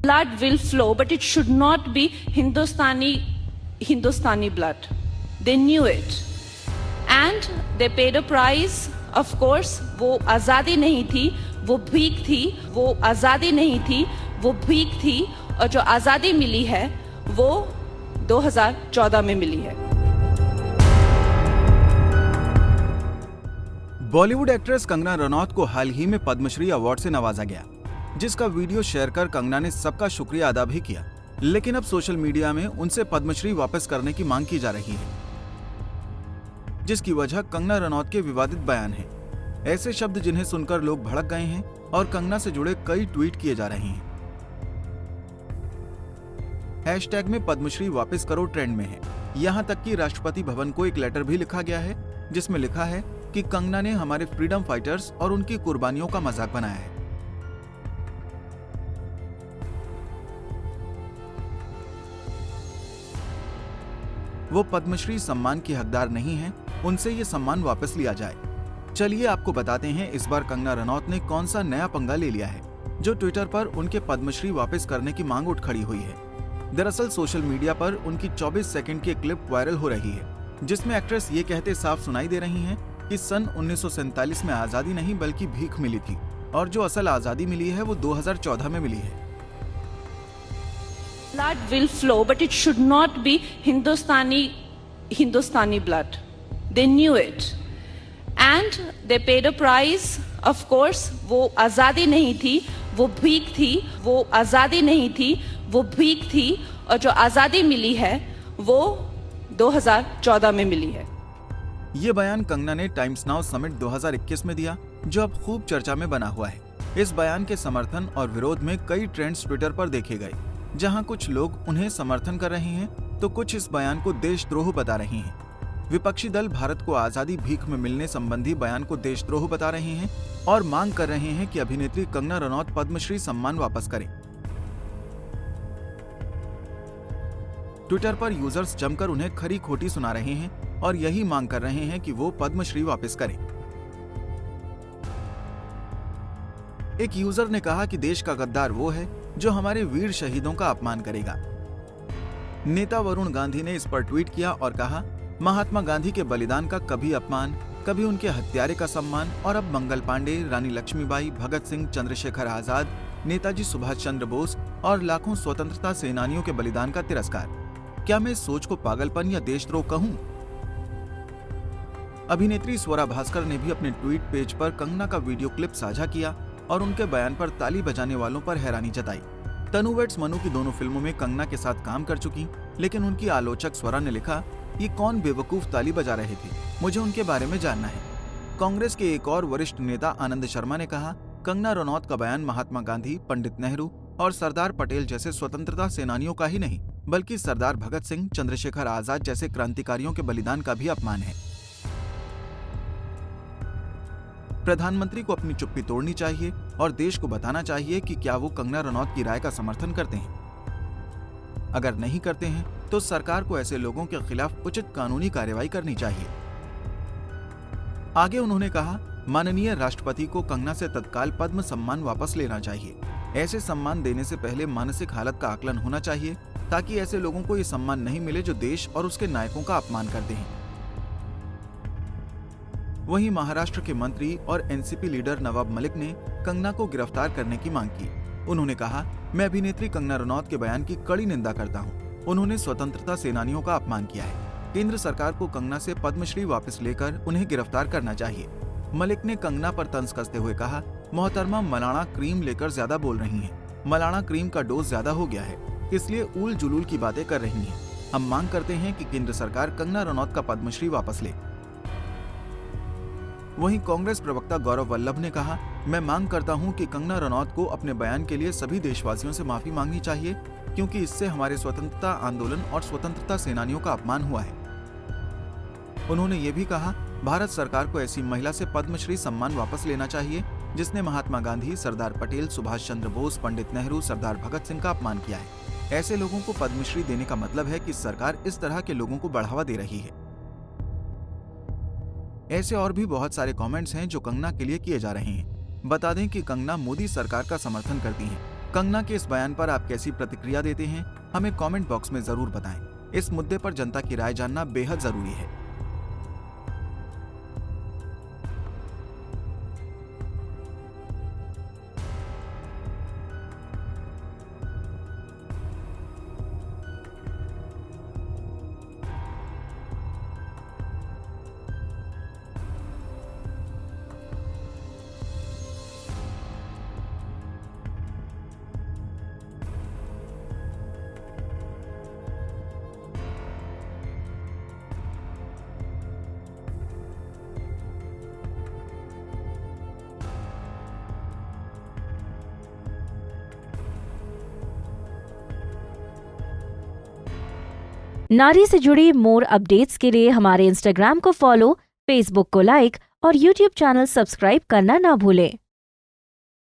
Blood will flow, but it should not be Hindustani blood. They knew it, and they paid a price. Of course, वो आजादी नहीं थी, वो भीख थी. वो आजादी नहीं थी, वो भीख थी. और जो आजादी मिली है, वो 2014 में मिली है. बॉलीवुड एक्ट्रेस कंगना रनौत को हाल ही में पद्मश्री अवार्ड से नवाजा गया, जिसका वीडियो शेयर कर कंगना ने सबका शुक्रिया अदा भी किया. लेकिन अब सोशल मीडिया में उनसे पद्मश्री वापस करने की मांग की जा रही है, जिसकी वजह कंगना रनौत के विवादित बयान है. ऐसे शब्द जिन्हें सुनकर लोग भड़क गए हैं और कंगना से जुड़े कई ट्वीट किए जा रहे हैं. हैशटैग में पद्मश्री वापस करो ट्रेंड में है. यहां तक कि राष्ट्रपति भवन को एक लेटर भी लिखा गया है, जिसमें लिखा है कि कंगना ने हमारे फ्रीडम फाइटर्स और उनकी कुर्बानियों का मजाक बनाया है. वो पद्मश्री सम्मान की हकदार नहीं है, उनसे ये सम्मान वापस लिया जाए. चलिए आपको बताते हैं इस बार कंगना रनौत ने कौन सा नया पंगा ले लिया है, जो ट्विटर पर उनके पद्मश्री वापस करने की मांग उठ खड़ी हुई है. दरअसल सोशल मीडिया पर उनकी 24 सेकंड की क्लिप वायरल हो रही है, जिसमें एक्ट्रेस ये कहते साफ सुनाई दे रही हैं कि सन 1947 में आजादी नहीं बल्कि भीख मिली थी, और जो असल आजादी मिली है वो 2014 में मिली है. Blood will flow, but it should not be Hindustani blood. They knew it, and they paid a price. Of course, वो आजादी नहीं थी, वो भीख थी. वो आजादी नहीं थी, वो भीख थी. और जो आजादी मिली है, वो 2014 में मिली है. ये बयान कंगना ने टाइम्स नाउ समिट 2021 में दिया, जो अब खूब चर्चा में बना हुआ है. इस बयान के समर्थन और विरोध में कई ट्रेंड्स ट्विटर पर देखे गए, जहां कुछ लोग उन्हें समर्थन कर रहे हैं तो कुछ इस बयान को देशद्रोह बता रहे हैं. विपक्षी दल भारत को आजादी भीख में मिलने संबंधी बयान को देशद्रोह बता रहे हैं और मांग कर रहे हैं कि अभिनेत्री कंगना रनौत पद्मश्री सम्मान वापस करें. ट्विटर पर यूजर्स जमकर उन्हें खरी खोटी सुना रहे हैं और यही मांग कर रहे हैं कि वो पद्मश्री वापस करें. एक यूजर ने कहा कि देश का गद्दार वो है जो हमारे वीर शहीदों का अपमान करेगा. नेता वरुण गांधी ने इस पर ट्वीट किया और कहा, महात्मा गांधी के बलिदान का कभी अपमान, कभी उनके हत्यारे का सम्मान, और अब मंगल पांडे, रानी लक्ष्मीबाई, भगत सिंह, चंद्रशेखर आजाद, नेताजी सुभाष चंद्र बोस और लाखों स्वतंत्रता सेनानियों के बलिदान का तिरस्कार. क्या मैं इस सोच को पागलपन या देशद्रोह कहूं? अभिनेत्री स्वरा भास्कर ने भी अपने ट्वीट पेज पर कंगना का वीडियो क्लिप साझा किया और उनके बयान पर ताली बजाने वालों पर हैरानी जताई. तनु वेड्स मनु की दोनों फिल्मों में कंगना के साथ काम कर चुकी, लेकिन उनकी आलोचक स्वरा ने लिखा, ये कौन बेवकूफ ताली बजा रहे थे, मुझे उनके बारे में जानना है. कांग्रेस के एक और वरिष्ठ नेता आनंद शर्मा ने कहा, कंगना रनौत का बयान महात्मा गांधी, पंडित नेहरू और सरदार पटेल जैसे स्वतंत्रता सेनानियों का ही नहीं, बल्कि सरदार भगत सिंह, चंद्रशेखर आजाद जैसे क्रांतिकारियों के बलिदान का भी अपमान है. प्रधानमंत्री को अपनी चुप्पी तोड़नी चाहिए और देश को बताना चाहिए कि क्या वो कंगना रनौत की राय का समर्थन करते हैं. अगर नहीं करते हैं तो सरकार को ऐसे लोगों के खिलाफ उचित कानूनी कार्रवाई करनी चाहिए. आगे उन्होंने कहा, माननीय राष्ट्रपति को कंगना से तत्काल पद्म सम्मान वापस लेना चाहिए. ऐसे सम्मान देने से पहले मानसिक हालत का आकलन होना चाहिए, ताकि ऐसे लोगों को ये सम्मान नहीं मिले जो देश और उसके नायकों का अपमान करते हैं. वहीं महाराष्ट्र के मंत्री और एनसीपी लीडर नवाब मलिक ने कंगना को गिरफ्तार करने की मांग की. उन्होंने कहा, मैं अभिनेत्री कंगना रनौत के बयान की कड़ी निंदा करता हूं. उन्होंने स्वतंत्रता सेनानियों का अपमान किया है. केंद्र सरकार को कंगना से पद्मश्री वापस लेकर उन्हें गिरफ्तार करना चाहिए. मलिक ने कंगना पर तंज कसते हुए कहा, मोहतरमा मलाना क्रीम लेकर ज्यादा बोल रही हैं. मलाना क्रीम का डोज ज्यादा हो गया है, इसलिए उल जुलूल की बातें कर रही हैं. हम मांग करते हैं कि केंद्र सरकार कंगना रनौत का पद्मश्री वापस ले. वहीं कांग्रेस प्रवक्ता गौरव वल्लभ ने कहा, मैं मांग करता हूं कि कंगना रनौत को अपने बयान के लिए सभी देशवासियों से माफी मांगनी चाहिए, क्योंकि इससे हमारे स्वतंत्रता आंदोलन और स्वतंत्रता सेनानियों का अपमान हुआ है. उन्होंने ये भी कहा, भारत सरकार को ऐसी महिला से पद्मश्री सम्मान वापस लेना चाहिए जिसने महात्मा गांधी, सरदार पटेल, सुभाष चंद्र बोस, पंडित नेहरू, सरदार भगत सिंह का अपमान किया है. ऐसे लोगों को पद्मश्री देने का मतलब है कि सरकार इस तरह के लोगों को बढ़ावा दे रही है. ऐसे और भी बहुत सारे कमेंट्स हैं जो कंगना के लिए किए जा रहे हैं. बता दें कि कंगना मोदी सरकार का समर्थन करती हैं. कंगना के इस बयान पर आप कैसी प्रतिक्रिया देते हैं, हमें कमेंट बॉक्स में जरूर बताएं। इस मुद्दे पर जनता की राय जानना बेहद जरूरी है। नारी से जुड़ी मोर अपडेट्स के लिए हमारे इंस्टाग्राम को फॉलो, फेसबुक को लाइक और यूट्यूब चैनल सब्सक्राइब करना ना भूलें।